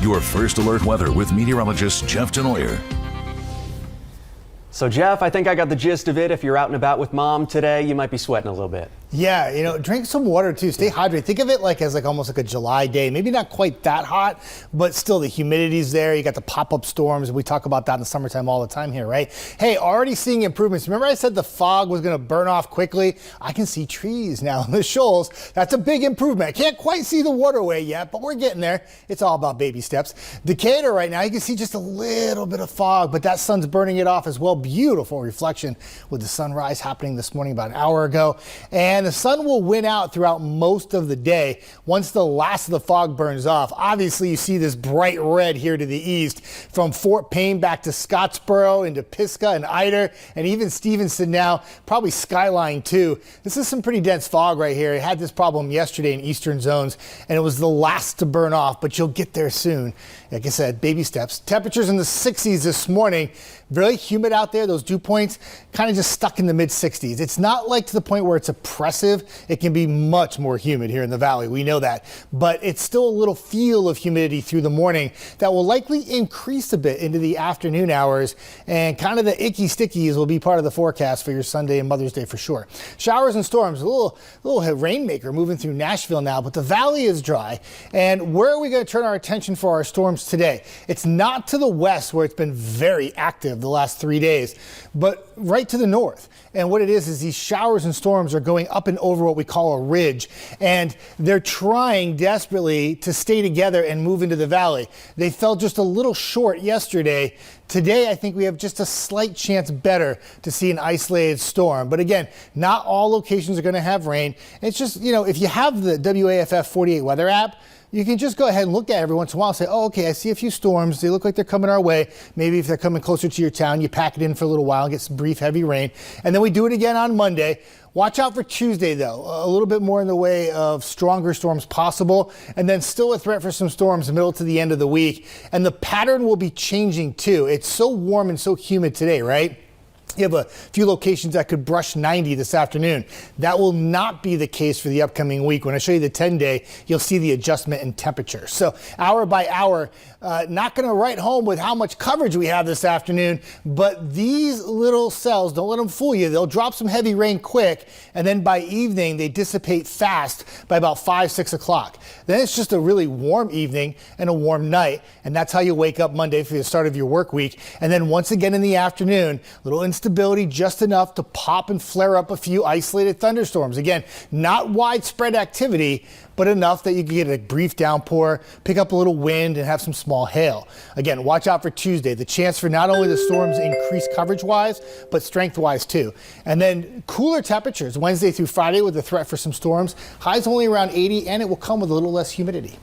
Your first alert weather with meteorologist Jeff Desnoyers. So Jeff, I think I got the gist of it. If you're out and about with mom today, you might be sweating a little bit. Yeah, drink some water too. Stay hydrated. Think of it as almost like a July day. Maybe not quite that hot, but still the humidity's there. You got the pop-up storms. We talk about that in the summertime all the time here, right? Hey, already seeing improvements. Remember I said the fog was going to burn off quickly? I can see trees now in the shoals. That's a big improvement. I can't quite see the waterway yet, but we're getting there. It's all about baby steps. Decatur right now, you can see just a little bit of fog, but that sun's burning it off as well. Beautiful reflection with the sunrise happening this morning about an hour ago. And the sun will win out throughout most of the day once the last of the fog burns off. Obviously, you see this bright red here to the east from Fort Payne back to Scottsboro into Pisgah and Ider and even Stevenson now, probably Skyline too. This is some pretty dense fog right here. It had this problem yesterday in eastern zones and it was the last to burn off, but you'll get there soon. Like I said, baby steps. Temperatures in the 60s this morning. Very humid out there. Those dew points kind of just stuck in the mid 60s. It's not like to the point where it's oppressive. It can be much more humid here in the valley. We know that, but it's still a little feel of humidity through the morning that will likely increase a bit into the afternoon hours, and kind of the icky stickies will be part of the forecast for your Sunday and Mother's Day for sure. Showers and storms, a little rainmaker moving through Nashville now, but the valley is dry. And where are we going to turn our attention for our storms today? It's not to the west where it's been very active the last 3 days, but right to the north. And what it is these showers and storms are going up and over what we call a ridge, and they're trying desperately to stay together and move into the valley. They fell just a little short yesterday. Today, I think we have just a slight chance better to see an isolated storm. But again, not all locations are going to have rain. It's just, if you have the WAFF 48 weather app, you can just go ahead and look at it every once in a while and say, oh, okay, I see a few storms. They look like they're coming our way. Maybe if they're coming closer to your town, you pack it in for a little while and get some brief heavy rain. And then we do it again on Monday. Watch out for Tuesday, though. A little bit more in the way of stronger storms possible, and then still a threat for some storms middle to the end of the week. And the pattern will be changing, too. It's so warm and so humid today, right? You have a few locations that could brush 90 this afternoon. That will not be the case for the upcoming week. When I show you the 10-day, you'll see the adjustment in temperature. So hour by hour, not going to write home with how much coverage we have this afternoon, but these little cells, don't let them fool you. They'll drop some heavy rain quick, and then by evening, they dissipate fast by about 5, 6 o'clock. Then it's just a really warm evening and a warm night, and that's how you wake up Monday for the start of your work week. And then once again in the afternoon, little instability, just enough to pop and flare up a few isolated thunderstorms. Again, not widespread activity, but enough that you can get a brief downpour, pick up a little wind, and have some small hail. Again, watch out for Tuesday. The chance for not only the storms increase coverage-wise, but strength-wise too. And then cooler temperatures Wednesday through Friday with the threat for some storms. Highs only around 80, and it will come with a little less humidity.